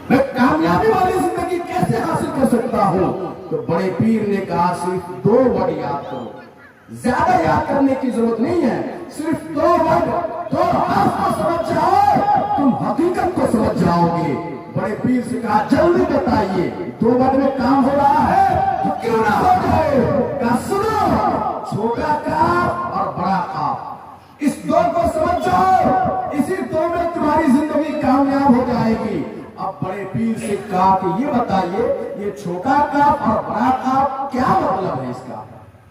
میں کامیابی والی زندگی کیسے حاصل کر سکتا ہوں؟ تو بڑے پیر نے کہا صرف 2 ورڈ یاد کرو، زیادہ یاد کرنے کی ضرورت نہیں ہے، صرف 2 ورڈ، 2 حرف کو سمجھ جاؤ، تم حقیقت کو سمجھ جاؤ گے۔ بڑے پیر سے کہا جلدی بتائیے 2 ورڈ میں کام ہو رہا ہے تو کیوں نہ ہو جائے؟ کہا سنو، چھوٹا کاف اور بڑا کاف، اس 2 کو سمجھ جاؤ، اسی 2 میں تمہاری زندگی کامیاب ہو جائے گی۔ اب بڑے پیر سے کہا کہ یہ بتائیے یہ چھوٹا کاف اور بڑا کاف کیا مطلب ہے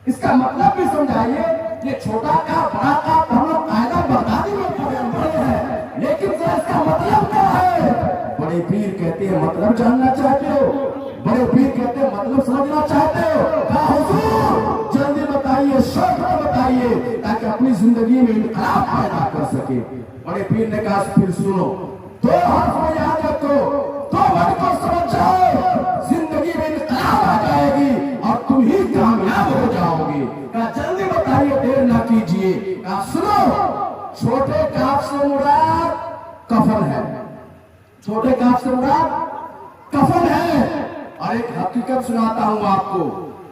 اس کا مطلب بھی سمجھائیے۔ یہ چھوٹا کاف بڑا کاف ہم لوگ قاعدہ بغدادی میں پڑھے ہیں، لیکن اس کا مطلب کیا ہے؟ بڑے پیر کہتے ہیں مطلب جاننا چاہتے ہو؟ بڑے پیر کہتے ہیں مطلب سمجھنا چاہتے ہو؟ کہا حضور جلدی بتائیے، شوق میں بتائیے تاکہ اپنی زندگی میں انقلاب پیدا کر سکے۔ بڑے پیر نے کہا پھر سنو، 2 حرف میں یاد رکھو، 2 ورڈ کو سمجھ جاؤ، زندگی میں انقلاب آ جائے گی اور تم ہی کامیاب ہو جاؤ گے۔ کہا جلدی بتائیے، دیر نہ کیجیے۔ کہا سنو، چھوٹے کاف سے مراد کفن ہے، چھوٹے کاف سے مراد کفن ہے۔ اور ایک حقیقت سناتا ہوں آپ کو،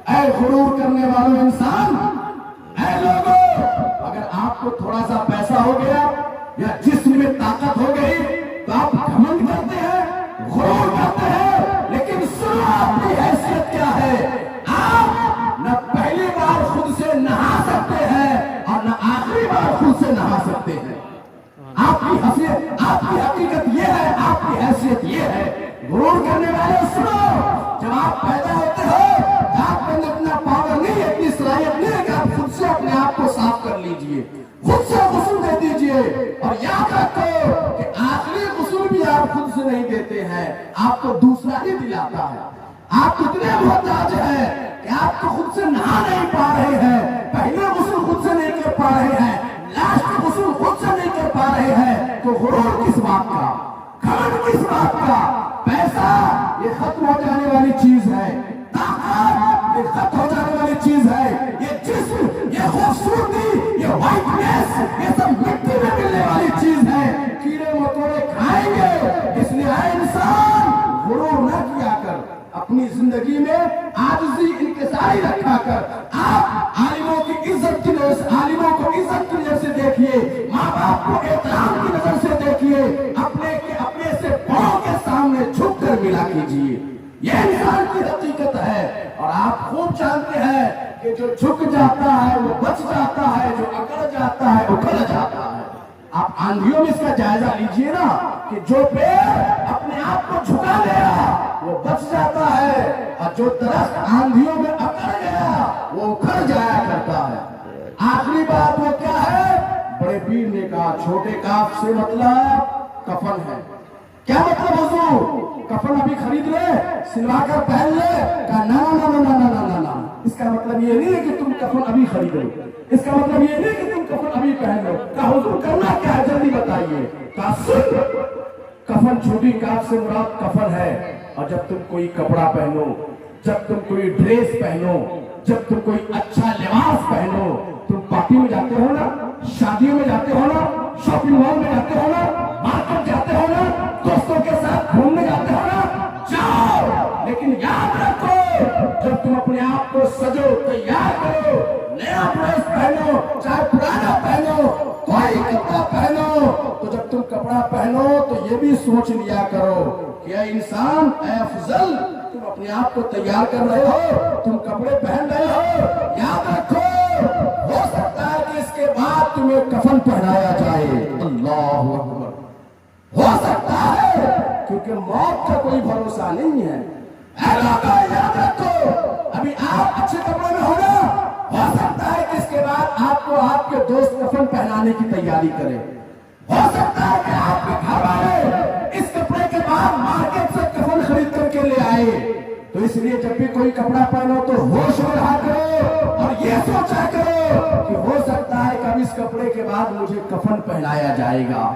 اے غرور کرنے والوں انسان، اے لوگوں، اگر آپ کو تھوڑا سا پیسہ ہو گیا یا جسم میں طاقت ہو گئی تو آپ گھمنڈ کرتے ہیں، غرور کرتے ہیں، لیکن سنو آپ کی حیثیت کیا ہے؟ آپ نہ پہلی بار خود سے نہا سکتے ہیں اور نہ آخری بار خود سے نہا سکتے ہیں۔ آپ کی حیثیت، آپ کی حقیقت یہ ہے، آپ کی حیثیت یہ ہے۔ غرور کرنے والے سنو، جب آپ پیدا ہوتے ہو آپ کے اندر اتنا پاور نہیں ہے، اتنی صلاحیت نہیں ہے کہ آپ خود سے اپنے آپ کو صاف کر لیجئے، خود سے غسل دے دیجئے۔ اور یاد رکھو کہ آخری غسل بھی آپ خود سے نہیں دیتے ہیں، آپ کو دوسرا ہی دلاتا ہے۔ آپ اتنے محتاج ہیں کہ آپ کو خود سے نہا نہیں پا رہے ہیں، پہلے غسل خود سے نہیں کر پا رہے ہیں، لاسٹ غسل خود سے نہیں کر پا رہے ہیں، تو غرور کس بات کا، گھمنڈ کس بات کا؟ پیسہ یہ ختم ہو جانے والی چیز ہے، طاقت یہ ختم ہو جانے والی چیز ہے، یہ جسم، یہ خوبصورتی، یہ وائٹنس، یہ سب مٹی میں ملنے والی چیز ہے، کیڑے مکوڑے کھائیں گے۔ اس لیے اے انسان غرور نہ کیا کر، اپنی زندگی میں عاجزی انکساری رکھا کر۔ آپ عالموں کی عزت کی نظر سے، عالموں کو عزت کی نظر سے دیکھیے، ماں باپ کو احترام کی نظر سے دیکھیے، اپنے سے بڑوں کے سامنے جھک کر ملا کیجیے۔ یہ انسان کی حقیقت ہے۔ اور آپ خوب جانتے ہیں کہ جو جھک جاتا ہے وہ بچ جاتا ہے، جو اکڑ جاتا ہے اکھڑ جاتا ہے۔ آپ آندھیوں میں اس کا جائزہ لیجئے نا کہ جو پیڑ اپنے آپ کو جھکا لیا وہ بچ جاتا ہے، اور جو درخت آندھیوں میں اکڑ گیا وہ اکھڑ جایا کرتا ہے۔ آخری بات وہ کیا ہے؟ بڑے پیر نے کہا چھوٹے کاف سے مطلب کفن ہے۔ کیا مطلب حضور؟ کفن ابھی خرید لے، سلوا کر پہن لے؟ کہا نا نا نا نا نا نا نا، اس کا مطلب یہ نہیں ہے کہ تم کفن ابھی خرید لو، اس کا مطلب یہ نہیں کہ تم کفن ابھی پہن لو۔ کہا حضور کرنا کیا ہے جلدی بتائیے۔ کہا سن، کفن چھوٹی کاف سے مراد کفن ہے، اور جب تم کوئی کپڑا پہنو، جب تم کوئی ڈریس پہنو، جب تم کوئی اچھا لباس پہنو، تم پارٹی میں جاتے ہو نا، شادیوں میں جاتے ہو نا، شاپنگ مال میں جاتے ہو نا، مارکیٹ جاتے ہو نا، دوستوں کے ساتھ گھومنے جاتے ہو نا، جاؤ، لیکن یاد رکھو جب تم اپنے آپ کو سجو، تیار کرو، نیا ڈریس پہنو، چاہے پرانا پہنو، کوئی کپڑا پہنو، تو جب تم کپڑا پہنو تو یہ بھی سوچ لیا کرو کہ اے انسان، اے افضل، تم اپنے آپ کو تیار کر رہے ہو، تم کپڑے پہن رہے ہو، یاد رکھو ہو سکتا ہے کہ اس کے بعد تمہیں کفن پہنایا جائے۔ اللہ اکبر، ہو سکتا ہے، کیونکہ موت کا کوئی بھروسہ نہیں ہے۔ اے لوگوں یاد رکھو، ابھی آپ اچھے کپڑے میں ہو نا، ہو سکتا ہے کہ اس کے بعد آپ کو آپ کے دوست کفن پہنانے کی تیاری کرے، ہو سکتا ہے کہ آپ کے گھر والے اس کپڑے کے بعد مارکیٹ سے کفن خرید کر کے لے آئے۔ تو اس لیے جب بھی کوئی کپڑا پہنو تو ہوش میں رہا کرو اور یہ سوچا کرو کہ ہو سکتا ہے کہ اب اس کپڑے کے بعد مجھے کفن پہنایا جائے گا۔